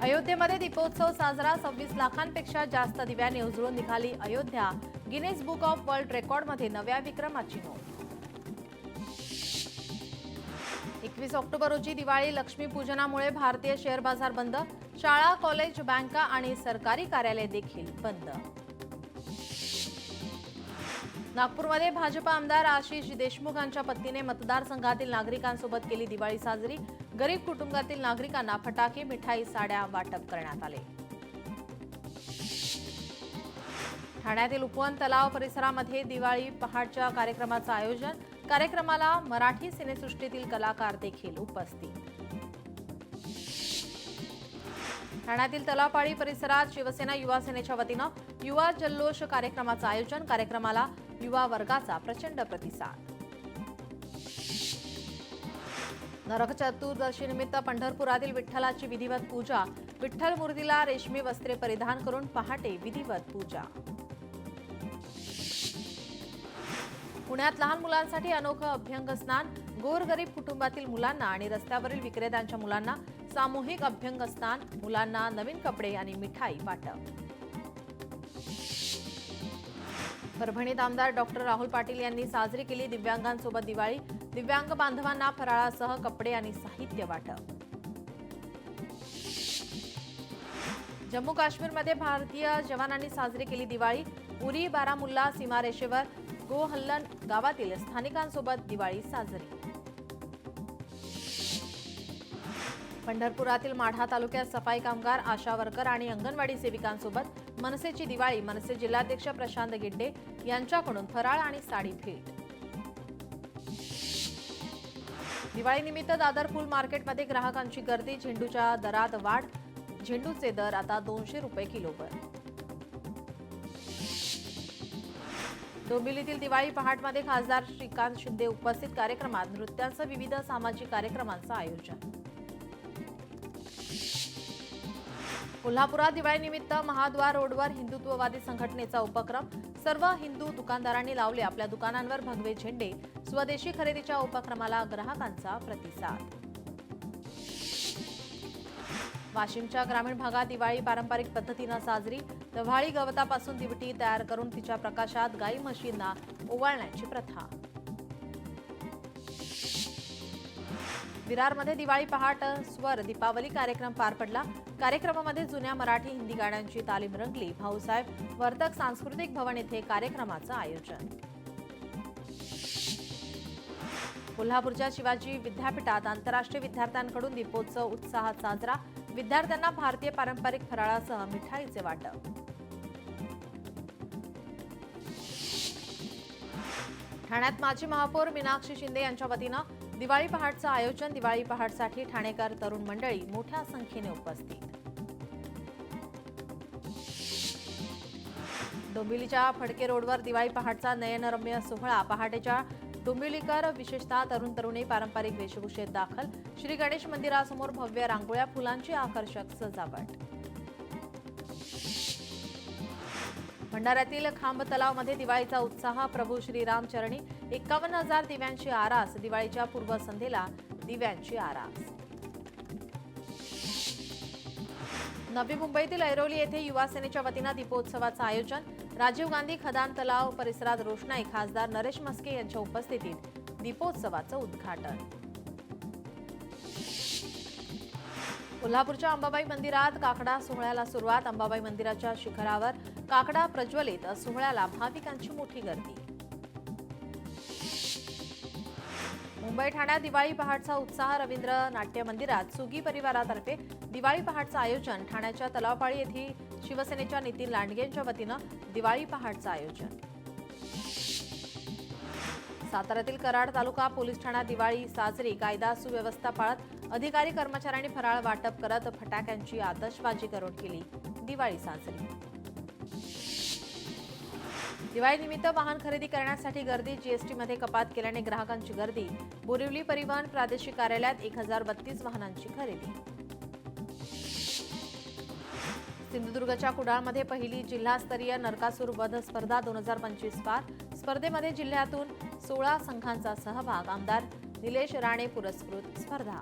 अयोध्येमध्ये दीपोत्सव साजरा 26 लाखांपेक्षा जास्त दिव्यांनी उजळून निघाली Ayodhya. Guinness book of world रेकॉर्डमध्ये नव्या विक्रमाची नोंद. 21 ऑक्टोबर रोजी दिवाळी लक्ष्मीपूजनामुळे भारतीय शेअर बाजार बंद. शाळा, कॉलेज, बँका आणि सरकारी कार्यालय देखील बंद. नागपूरमध्ये भाजपा आमदार आशिष देशमुख यांच्या पत्नीने मतदारसंघातील नागरिकांसोबत केली दिवाळी साजरी. गरीब कुटुंबातील नागरिकांना फटाके, मिठाई, साड्या वाटप करण्यात आले. ठाण्यातील उपवन तलाव परिसरामध्ये दिवाळी पहाटच्या कार्यक्रमाचं आयोजन. कार्यक्रमाला मराठी सिनेसृष्टीतील कलाकार देखील उपस्थित. ठाण्यातील तलावपाळी परिसरात शिवसेना युवा सेनेच्या वतीनं युवा जल्लोष कार्यक्रमाचं आयोजन. कार्यक्रमाला युवा वर्गाचा प्रचंड प्रतिसाद. नरक चतुर्दशीनिमित्त पंढरपुरातील विठ्ठलाची विधिवत पूजा. विठ्ठल मूर्तीला रेशमी वस्त्रे परिधान करून पहाटे विधिवत पूजा. पुण्यात लहान मुलांसाठी अनोखं अभ्यंग स्नान. गोरगरीब कुटुंबातील मुलांना आणि रस्त्यावरील विक्रेत्यांच्या मुलांना सामूहिक अभ्यंग स्नान. मुलांना नवीन कपडे आणि मिठाई वाटप. परभणीत आमदार डॉक्टर राहुल पाटील यांनी साजरी केली दिव्यांगांसोबत दिवाळी. दिव्यांग बांधवांना फराळासह कपडे आणि साहित्य वाटप. जम्मू काश्मीरमध्ये भारतीय जवानांनी साजरी केली दिवाळी. उरी बारामुल्ला सीमारेषेवर गोहल्लन गावातील स्थानिकांसोबत दिवाळी साजरी. पंढरपुरातील माढा तालुक्यात सफाई कामगार, आशा वर्कर आणि अंगणवाडी सेविकांसोबत मनसेची दिवाळी. मनसे जिल्हाध्यक्ष प्रशांत गिड्डे यांच्याकडून फराळ आणि साडी भेट. दिवाळीनिमित्त दादर फुल मार्केटमध्ये ग्राहकांची गर्दी. झेंडूच्या दरात वाढ. झेंडूचे दर आता 200 रुपये किलोवर. डोंबिवलीतील दिवाळी पहाटमध्ये खासदार श्रीकांत शिंदे उपस्थित. कार्यक्रमात नृत्यांसह विविध सामाजिक कार्यक्रमांचं आयोजन. कोल्हापुरात दिवाळीनिमित्त महाद्वार रोडवर हिंदुत्ववादी संघटनेचा उपक्रम. सर्व हिंदू दुकानदारांनी लावले आपल्या दुकानांवर भगवे झेंडे. स्वदेशी खरेदीच्या उपक्रमाला ग्राहकांचा प्रतिसाद. वाशिमच्या ग्रामीण भागात दिवाळी पारंपरिक पद्धतीनं साजरी. व्हाळी गवतापासून दिवटी तयार करून तिच्या प्रकाशात गाई म्हशींना ओवाळण्याची प्रथा. विरारमध्ये दिवाळी पहाट स्वर दीपावली कार्यक्रम पार पडला. कार्यक्रमामध्ये जुन्या मराठी हिंदी गाण्यांची तालीम रंगली. भाऊसाहेब वर्तक सांस्कृतिक भवन येथे कार्यक्रमाचं आयोजन. कोल्हापूरच्या शिवाजी विद्यापीठात आंतरराष्ट्रीय विद्यार्थ्यांकडून दीपोत्सव उत्साहात साजरा. विद्यार्थ्यांना भारतीय पारंपरिक फराळासह मिठाईचे वाटप. ठाण्यात माजी महापौर मीनाक्षी शिंदे यांच्या वतीनं दिवाळी पहाटचं आयोजन. दिवाळी पहाटसाठी ठाणेकर तरुण मंडळी मोठ्या संख्येने उपस्थित. डोंबिवलीच्या फडके रोडवर दिवाळी पहाटचा नयनरम्य सोहळा. पहाटेच्या डोंबिवलीकर विशेषतः तरुण तरुणी पारंपरिक वेशभूषेत दाखल. श्री गणेश मंदिरासमोर भव्य रांगोळ्या, फुलांची आकर्षक सजावट. भंडाऱ्यातील खांब तलावमध्ये दिवाळीचा उत्साह. प्रभू श्रीराम चरणी 51,000 दिव्यांची आरास. दिवाळीच्या पूर्वसंध्येला दिव्यांची आरास. नवी मुंबईतील ऐरोली येथे युवा सेनेच्या वतीनं दीपोत्सवाचं आयोजन. राजीव गांधी खदान तलाव परिसरात रोषणाई. खासदार नरेश म्हस्के यांच्या उपस्थितीत दीपोत्सवाचं उद्घाटन. कोल्हापूरच्या अंबाबाई मंदिरात काकडा सोहळ्याला सुरुवात. अंबाबाई मंदिराच्या शिखरावर काकडा प्रज्वलित. सोहळ्याला भाविकांची मोठी गर्दी. मुंबई ठाण्यात दिवाळी पहाटचा उत्साह. रवींद्र नाट्य मंदिरात सुगी परिवारातर्फे दिवाळी पहाटचं आयोजन. ठाण्याच्या तलावपाळी येथे शिवसेनेच्या नितीन लांडगेंच्या वतीनं दिवाळी पहाटचं आयोजन. साताऱ्यातील कराड तालुका पोलीस ठाण्यात दिवाळी साजरी. कायदा सुव्यवस्था पाळत अधिकारी कर्मचाऱ्यांनी फराळ वाटप करत फटाक्यांची आतषबाजी करून केली दिवाळी साजरी. दिवाळीनिमित्त वाहन खरेदी करण्यासाठी गर्दी. जीएसटीमध्ये कपात केल्याने ग्राहकांची गर्दी. बोरिवली परिवहन प्रादेशिक कार्यालयात 1032 वाहनांची खरेदी. सिंधुदुर्गच्या कुडाळमध्ये पहिली जिल्हास्तरीय नरकासूर वध स्पर्धा 2025 पार. स्पर्धेमध्ये जिल्ह्यातून 16 संघांचा सहभाग. आमदार निलेश राणे पुरस्कृत स्पर्धा.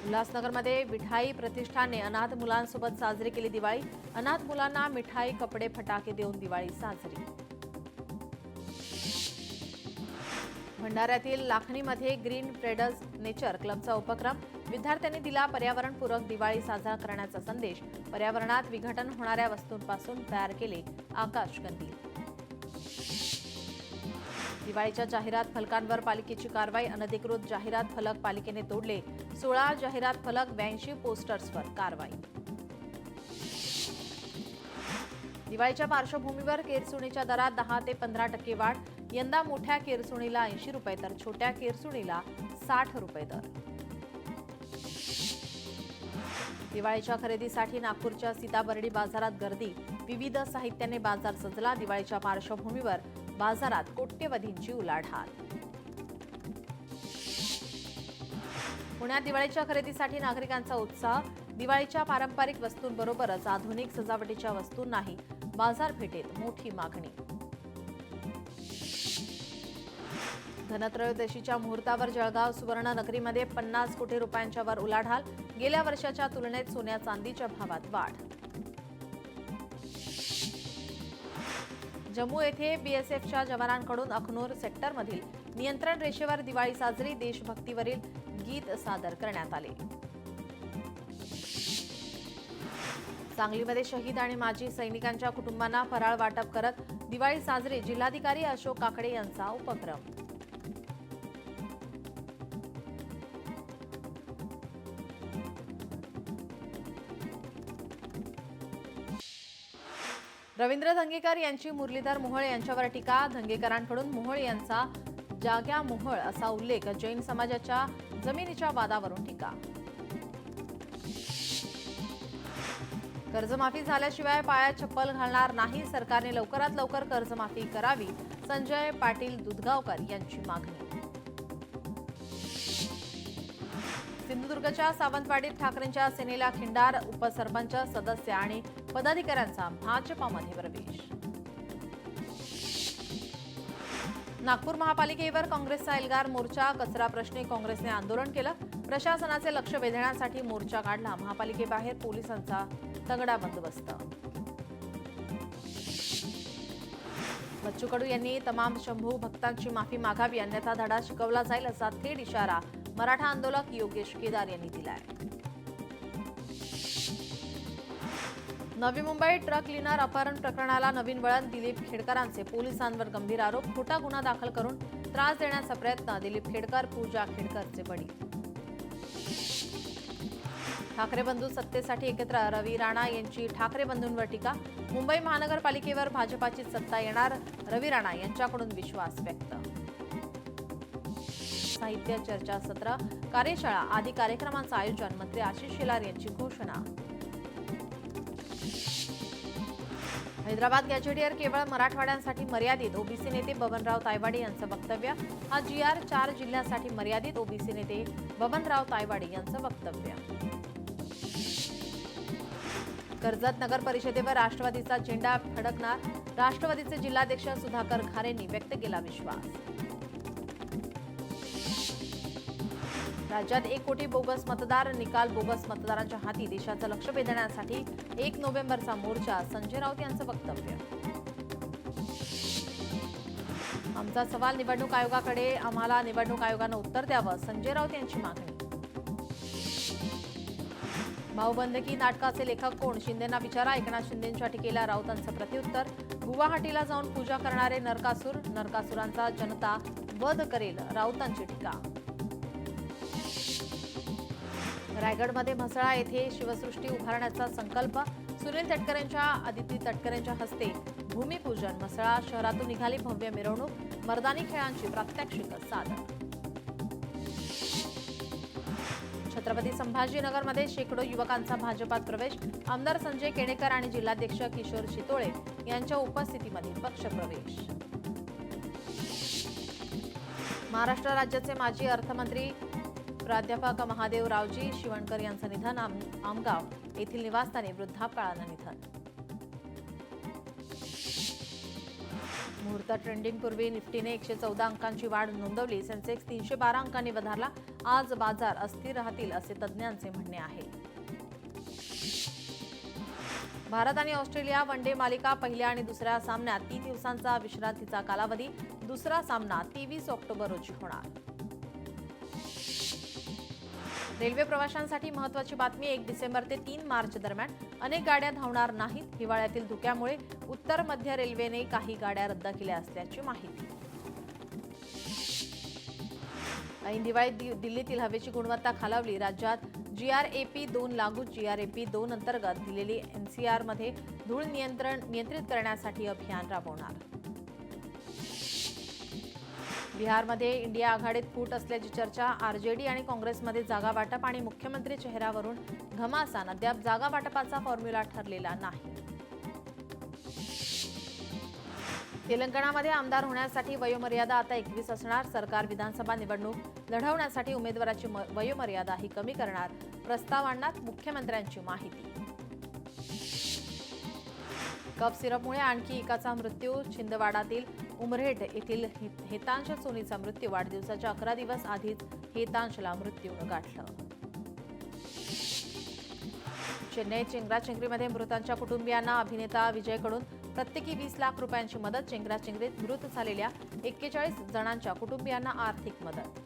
उल्हासनगरमध्ये मिठाई प्रतिष्ठानने अनाथ मुलांसोबत साजरी केली दिवाळी. अनाथ मुलांना मिठाई, कपडे, फटाके देऊन दिवाळी साजरी. भंडाऱ्यातील लाखणीमध्ये ग्रीन ट्रेडर्स नेचर क्लबचा उपक्रम. विद्यार्थ्यांनी दिला पर्यावरणपूरक दिवाळी साजरा करण्याचा संदेश. पर्यावरणात विघटन होणाऱ्या वस्तूंपासून तयार केले आकाशकंदील. दिवाळीच्या जाहिरात फलकांवर पालिकेची कारवाई. अनधिकृत जाहिरात फलक पालिकेने तोडले. 16 जाहिरात फलक, 82 पोस्टर्सवर कारवाई. दिवाळीच्या पार्श्वभूमीवर केरसुणीच्या दरात 10 ते 15% वाढ. यंदा मोठ्या केरसुणीला 80 रुपये तर छोट्या केरसुणीला 60 रुपये दर. दिवाळीच्या खरेदीसाठी नागपूरच्या सीताबर्डी बाजारात गर्दी. विविध साहित्याने बाजार सजला. दिवाळीच्या पार्श्वभूमीवर बाजारात कोट्यवधींची उलाढाल. पुण्यात दिवाळीच्या खरेदीसाठी नागरिकांचा उत्साह. दिवाळीच्या पारंपरिक वस्तूंबरोबरच आधुनिक सजावटीच्या वस्तूंनाही बाजारपेठेत मोठी मागणी. धनत्रयोदशीच्या मुहूर्तावर जळगाव सुवर्णनगरीमध्ये 50 कोटी रुपयांच्या वर उलाढाल. गेल्या वर्षाच्या तुलनेत सोन्या चांदीच्या भावात वाढ. जम्मू येथे बीएसएफच्या जवानांकडून अखनूर सेक्टरमधील नियंत्रण रेषेवर दिवाळी साजरी. देशभक्तीवरील गीत सादर करण्यात आले. सांगलीमध्ये शहीद आणि माजी सैनिकांच्या कुटुंबांना फराळ वाटप करत दिवाळी साजरी. जिल्हाधिकारी अशोक काकडे यांचा उपक्रम. रवींद्र धंगेकर यांची मुरलीधर मोहोळ यांच्यावर टीका. धंगेकरांकडून मोहोळ यांचा जाग्या मोहोळ असा उल्लेख. जैन समाजाच्या जमिनीच्या वादावरून टीका. कर्जमाफी झाल्याशिवाय पायात चप्पल घालणार नाही. सरकारने लवकरात लवकर कर्जमाफी करावी. संजय पाटील दुधगावकर यांची मागणी. सिंधुदुर्गच्या सावंतवाडीत ठाकरेंच्या सेनेला खिंडार. उपसरपंच, सदस्य आणि पदाधिकाऱ्यांचा भाजपामध्ये प्रवेश. नागपूर महापालिकेवर काँग्रेसचा एल्गार मोर्चा. कचरा प्रश्नी काँग्रेसने आंदोलन केलं. प्रशासनाचे लक्ष वेधण्यासाठी मोर्चा काढला. महापालिकेबाहेर पोलिसांचा तगडा बंदोबस्त. बच्चू कडू यांनी तमाम शंभू भक्तांची माफी मागावी, अन्यथा धडा शिकवला जाईल असा थेट इशारा मराठा आंदोलक योगेश केदार यांनी दिलाय. नवी मुंबई ट्रक क्लीनर अपहरण प्रकरणाला नवीन वळण. दिलीप खेडकरांचे पोलिसांवर गंभीर आरोप. खोटा गुन्हा दाखल करून त्रास देण्याचा प्रयत्न. दिलीप खेडकर, पूजा खेडकरचे बळी. ठाकरे बंधू सत्तेसाठी एकत्र. रवी राणा यांची ठाकरे बंधूंवर टीका. मुंबई महानगरपालिकेवर भाजपाची सत्ता येणार. रवी राणा यांच्याकडून विश्वास व्यक्त. साहित्य चर्चासत्र, कार्यशाळा आदी कार्यक्रमांचं आयोजन. मंत्री आशिष शेलार यांची घोषणा. हैदराबाद गॅझेटियर केवळ मराठवाड्यांसाठी मर्यादित. ओबीसी नेते बबनराव तायवाडे यांचं वक्तव्य. हा GR 4 जिल्ह्यासाठी मर्यादित. ओबीसी नेते बबनराव तायवाडे यांचं वक्तव्य. कर्जत नगर परिषदेवर राष्ट्रवादीचा झेंडा फडकणार. राष्ट्रवादीचे जिल्हाध्यक्ष सुधाकर घारेंनी व्यक्त केला विश्वास. राज्यात 1 कोटी बोगस मतदार. निकाल बोगस मतदारांच्या हाती. देशाचं लक्ष वेधण्यासाठी 1 नोव्हेंबरचा मोर्चा. संजय राऊत यांचं वक्तव्य. आमचा सवाल निवडणूक आयोगाकडे. आम्हाला निवडणूक आयोगानं उत्तर द्यावं. संजय राऊत यांची मागणी. भाऊबंदकी नाटकाचे लेखक कोण? शिंदेंना विचारा. एकनाथ शिंदेंच्या टीकेला राऊतांचं प्रत्युत्तर. गुवाहाटीला जाऊन पूजा करणारे नरकासूर. नरकासुरांचा जनता वध करेल. राऊतांची टीका. रायगडमध्ये म्हसळा येथे शिवसृष्टी उभारण्याचा संकल्प. सुनील तटकरेंच्या, आदिती तटकरेंच्या हस्ते भूमिपूजन. म्हसळा शहरातून निघाली भव्य मिरवणूक. मर्दानी खेळांची प्रात्यक्षिक सादर. छत्रपती संभाजीनगरमध्ये शेकडो युवकांचा भाजपात प्रवेश. आमदार संजय केणेकर आणि जिल्हाध्यक्ष किशोर शितोळे यांच्या उपस्थितीमध्ये पक्षप्रवेश. महाराष्ट्र राज्याचे माजी अर्थमंत्री प्राध्यापक महादेव रावजी शिवणकर यांचं निधन. आमगाव येथील निवासस्थानी वृद्धापकाळानं निधन. मुहूर्त ट्रेंडिंग पूर्वी निफ्टीने 114 अंकांची वाढ नोंदवली. सेन्सेक्स 312 अंकांनी वधारला. आज बाजार अस्थिर राहतील असे तज्ज्ञांचे म्हणणे आहे. भारत आणि ऑस्ट्रेलिया वनडे मालिका पहिल्या आणि दुसऱ्या सामन्यात 3 दिवसांचा विश्रांतीचा कालावधी. दुसरा सामना 23 ऑक्टोबर रोजी होणार. रेल्वे प्रवाशांसाठी महत्त्वाची बातमी. 1 डिसेंबर ते 3 मार्च दरम्यान अनेक गाड्या धावणार नाहीत. हिवाळ्यातील धुक्यामुळे उत्तर मध्य रेल्वेने काही गाड्या रद्द केल्या असल्याची माहिती. ऐन दिवाळीत दिल्लीतील हवेची गुणवत्ता खालावली. राज्यात GRAP 2 लागू. GRAP 2 अंतर्गत दिलेली NCR मध्ये धूळ नियंत्रित करण्यासाठी अभियान राबवणार. बिहारमध्ये इंडिया आघाडीत फूट असल्याची चर्चा. RJD आणि काँग्रेसमध्ये जागा वाटप आणि मुख्यमंत्री चेहऱ्यावरून घमासान. अद्याप जागा वाटपाचा फॉर्म्युला ठरलेला नाही. तेलंगणामध्ये आमदार होण्यासाठी वयोमर्यादा आता 21 असणार. सरकार विधानसभा निवडणूक लढवण्यासाठी उमेदवाराची वयोमर्यादा ही कमी करणार. प्रस्ताव आणणार. मुख्यमंत्र्यांची माहिती. कफ सिरपमुळे आणखी एकाचा मृत्यू. छिंदवाडातील उमरेठ येथील हेतांश सोनीचा मृत्यू. वाढदिवसाच्या 11 दिवस आधीच हेतांशला मृत्यूनं गाठलं. चेन्नई चेंगराचेंगरीमध्ये मृतांच्या कुटुंबियांना अभिनेता विजयकडून प्रत्येकी 20 लाख रुपयांची मदत. चेंगराचेंगरीत मृत झालेल्या 41 जणांच्या कुटुंबियांना आर्थिक मदत.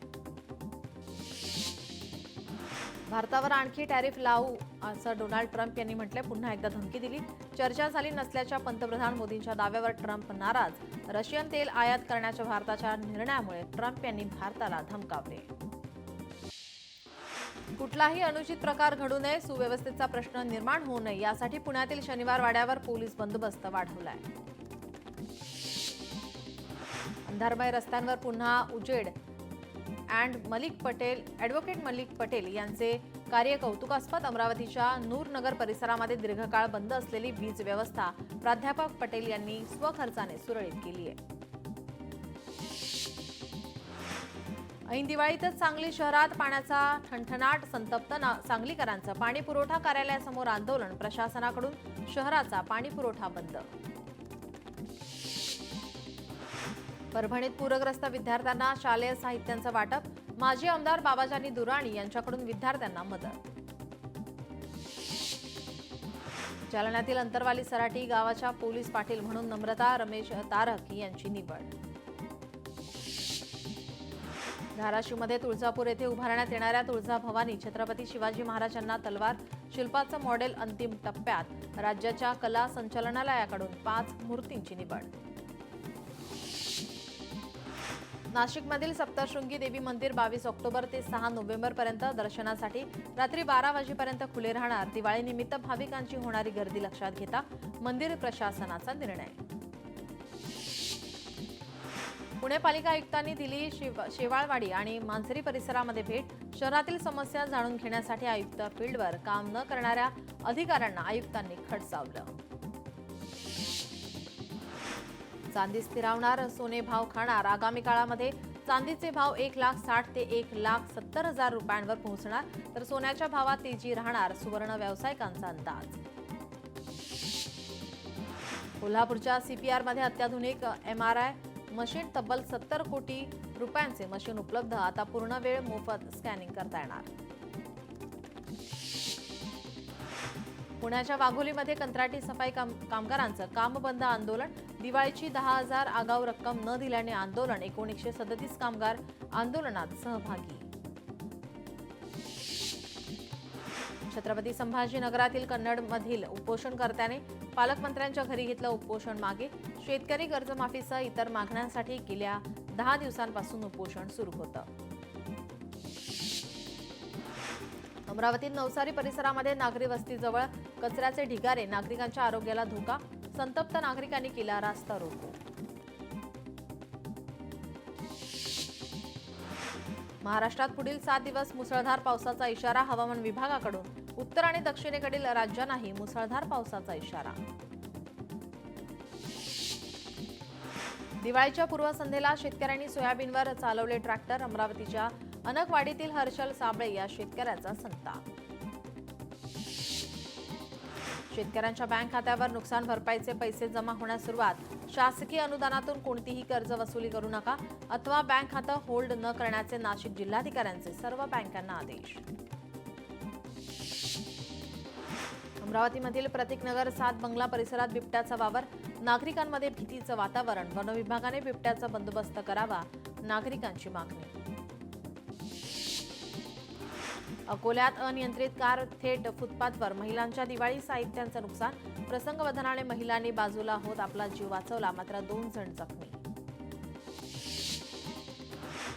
भारतावर आणखी टॅरिफ लावू असं डोनाल्ड ट्रम्प यांनी म्हटलंय. पुन्हा एकदा धमकी दिली. चर्चा झाली नसल्याच्या पंतप्रधान मोदींच्या दाव्यावर ट्रम्प नाराज. रशियन तेल आयात करण्याच्या भारताच्या निर्णयामुळे ट्रम्प यांनी भारताला धमकावले. कुठलाही अनुचित प्रकार घडू नये, सुव्यवस्थेचा प्रश्न निर्माण होऊ नये यासाठी पुण्यातील शनिवार वाड्यावर पोलीस बंदोबस्त वाढवलाय. अंधारमय रस्त्यांवर पुन्हा उजेड. ॲडव्होकेट मलिक पटेल यांचे कार्य कौतुकास्पद. अमरावतीच्या नूरनगर परिसरामध्ये दीर्घकाळ बंद असलेली वीज व्यवस्था प्राध्यापक पटेल यांनी स्वखर्चाने सुरळीत केली आहे. ऐन दिवाळीतच सांगली शहरात पाण्याचा ठणठणाट. संतप्त सांगलीकरांचं पाणी पुरवठा कार्यालयासमोर आंदोलन. प्रशासनाकडून शहराचा पाणी पुरवठा बंद. परभणीत पूरग्रस्त विद्यार्थ्यांना शालेय साहित्यांचं वाटप. माजी आमदार बाबाजानी दुराणी यांच्याकडून विद्यार्थ्यांना मदत. जालन्यातील अंतरवाली सराटी गावाच्या पोलीस पाटील म्हणून नम्रता रमेश तारक यांची निवड. धाराशिवमध्ये तुळजापूर येथे उभारण्यात येणाऱ्या तुळजाभवानी छत्रपती शिवाजी महाराजांना तलवार शिल्पाचं मॉडेल अंतिम टप्प्यात. राज्याच्या कला संचालनालयाकडून 5 मूर्तींची निवड. नाशिकमधील सप्तशृंगी देवी मंदिर 22 ऑक्टोबर ते 6 नोव्हेंबर पर्यंत दर्शनासाठी रात्री 12 वाजेपर्यंत खुले राहणार. दिवाळीनिमित्त भाविकांची होणारी गर्दी लक्षात घेता मंदिर प्रशासनाचा निर्णय. पुणे पालिका आयुक्तांनी दिली शेवाळवाडी आणि मांजरी परिसरामध्ये भेट. शहरातील समस्या जाणून घेण्यासाठी आयुक्त फील्डवर काम न करणाऱ्या अधिकाऱ्यांना आयुक्तांनी खडसावलं. चांदी स्थिरावणार, सोने भाव खाणार. आगामी काळामध्ये चांदीचे भाव 1,60,000 ते 1,70,000 रुपयांवर पोहोचणार, तर सोन्याच्या भावात तेजी राहणार. सुवर्ण व्यावसायिकांचा अंदाज. कोल्हापूरच्या CPR मध्ये अत्याधुनिक MRI मशीन. तब्बल 70 कोटी रुपयांचे मशीन उपलब्ध. आता पूर्ण वेळ मोफत स्कॅनिंग करता येणार. पुण्याच्या वाघोलीमध्ये कंत्राटी सफाई कामगारांचं कामबंद आंदोलन. दिवाळीची 10,000 आगाऊ रक्कम न दिल्याने आंदोलन. 1937 कामगार आंदोलनात सहभागी. छत्रपती संभाजीनगरातील कन्नडमधील उपोषणकर्त्याने पालकमंत्र्यांच्या घरी घेतलं उपोषण मागे. शेतकरी कर्जमाफीसह इतर मागण्यांसाठी गेल्या 10 दिवसांपासून उपोषण सुरू होतं. अमरावतीत नवसारी परिसरामध्ये नागरी वस्तीजवळ कचऱ्याचे ढिगारे. नागरिकांच्या आरोग्याला धोका. संतप्त नागरिकांनी केला रास्ता रोको. महाराष्ट्रात पुढील 7 दिवस मुसळधार पावसाचा इशारा. हवामान विभागाकडून उत्तर आणि दक्षिणेकडील राज्यांनाही मुसळधार पावसाचा इशारा. दिवाळीच्या पूर्वसंध्येला शेतकऱ्यांनी सोयाबीनवर चालवले ट्रॅक्टर. अमरावतीच्या अनकवाडीतील हर्षल साबळे या शेतकऱ्याचा संताप. शेतकऱ्यांच्या बँक खात्यावर नुकसान भरपाईचे पैसे जमा होण्यास सुरुवात. शासकीय अनुदानातून कोणतीही कर्ज वसुली करू नका अथवा बँक खातं होल्ड न करण्याचे नाशिक जिल्हाधिकाऱ्यांचे सर्व बँकांना आदेश. अमरावतीमधील प्रतीकनगर 7 बंगला परिसरात बिबट्याचा वावर, नागरिकांमध्ये भीतीचं वातावरण. वन विभागाने बिबट्याचा बंदोबस्त करावा, नागरिकांची मागणी. अकोल्यात अनियंत्रित कार थेट फुटपाथवर, महिलांच्या दिवाळी साहित्याचं नुकसान. प्रसंगवधानाने महिलांनी बाजूला होत आपला जीव वाचवला, मात्र 2 जण जखमी.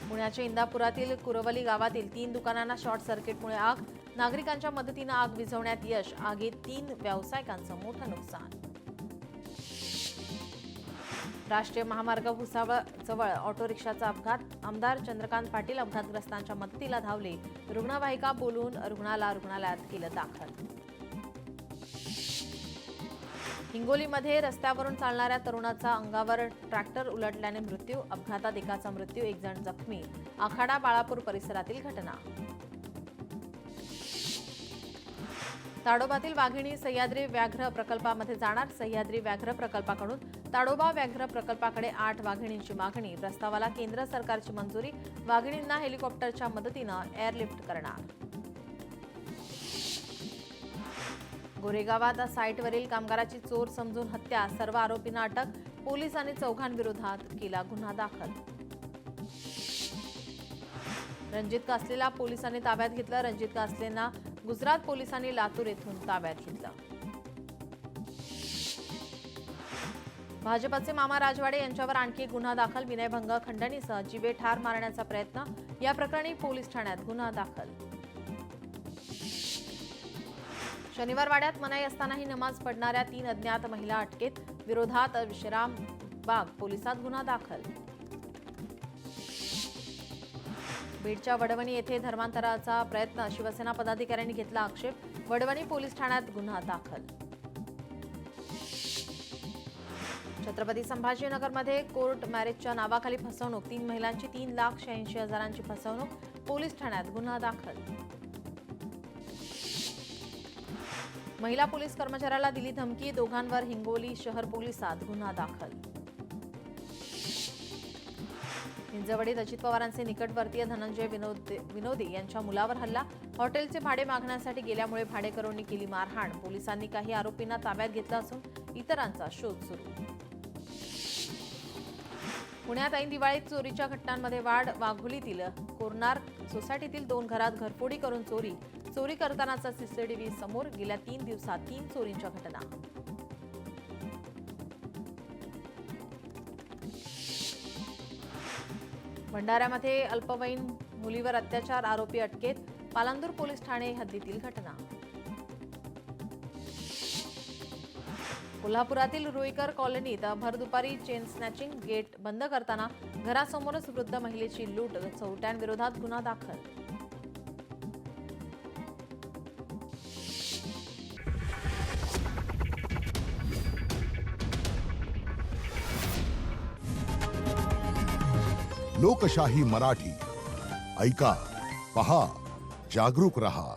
पुण्याच्या इंदापुरातील कुरवली गावातील 3 दुकानांना शॉर्ट सर्किटमुळे आग, नागरिकांच्या मदतीने आग विझवण्यात यश. आगीत 3 व्यावसायिकांचं मोठं नुकसान. राष्ट्रीय महामार्ग भुसावळ जवळ ऑटो रिक्षाचा अपघात, आमदार चंद्रकांत पाटील अपघातग्रस्तांच्या मदतीला धावले, रुग्णवाहिका बोलवून रुग्णालयात केलं दाखल. हिंगोलीमध्ये रस्त्यावरून चालणाऱ्या तरुणाचा अंगावर ट्रॅक्टर उलटल्याने मृत्यू, अपघातात एकाचा मृत्यू, 1 जण जखमी. आखाडा बाळापूर परिसरातील घटना. ताडोबातील वाघिणी सह्याद्री व्याघ्र प्रकल्पामध्ये जाणार, सह्याद्री व्याघ्र प्रकल्पाकडून ताडोबा व्याघ्र प्रकल्पाकडे 8 वाघिणींची मागणी. प्रस्तावाला केंद्र सरकारची मंजुरी, वाघिणींना हेलिकॉप्टरच्या मदतीनं एअरलिफ्ट करणार. गोरेगावात साईटवरील कामगाराची चोर समजून हत्या, सर्व आरोपींना अटक, पोलिसांनी 4 विरोधात केला गुन्हा दाखल. रणजित कासलेला पोलिसांनी ताब्यात घेतलं, रणजित कासलेंना गुजरात पोलिसांनी लातूर येथून ताब्यात घेतलं. भाजपचे मामा राजवाडे यांच्यावर आणखी गुन्हा दाखल, विनयभंग खंडणीसह जीवे ठार मारण्याचा प्रयत्न. या प्रकरणी पोलीस ठाण्यात गुन्हा दाखल. शनिवार वाड्यात मनाई असतानाही नमाज पढणाऱ्या 3 अज्ञात महिला अटकेत, विरोधात विश्रामबाग पोलिसात गुन्हा दाखल. बीडच्या वडवणी येथे धर्मांतराचा प्रयत्न, शिवसेना पदाधिकाऱ्यांनी घेतला आक्षेप, वडवणी पोलीस ठाण्यात गुन्हा दाखल. छत्रपती संभाजीनगरमध्ये कोर्ट मॅरेजच्या नावाखाली फसवणूक, 3 महिलांची 3,86,000ची फसवणूक, पोलीस ठाण्यात गुन्हा दाखल. महिला पोलीस कर्मचाऱ्याला दिली धमकी, दोघांवर हिंगोली शहर पोलिसात गुन्हा दाखल. हिंजवडीत अजित पवारांचे निकटवर्तीय धनंजय विनोदी यांच्या मुलावर हल्ला, हॉटेलचे भाडे मागण्यासाठी गेल्यामुळे भाडेकरूंनी केली मारहाण. पोलिसांनी काही आरोपींना ताब्यात घेतलं असून इतरांचा शोध सुरू. पुण्यात ऐन दिवाळीत चोरीच्या घटनांमध्ये वाढ, वाघोलीतील कोरनार सोसायटीतील 2 घरात घरफोडी करून चोरी करतानाचा सीसीटीव्ही समोर. गेल्या 3 दिवसात 3 चोरींच्या घटना. भंडाऱ्यामध्ये अल्पवयीन मुलीवर अत्याचार, आरोपी अटकेत, पालांदूर पोलीस ठाणे हद्दीतील घटना. कोल्हापुरातील रुईकर कॉलनीत भरदुपारी चेन स्नॅचिंग, गेट बंद करताना घरासमोरच वृद्ध महिलेची लूट, चोरट्यांविरोधात गुन्हा दाखल. लोकशाही मराठी ऐका, पहा, जागरूक रहा.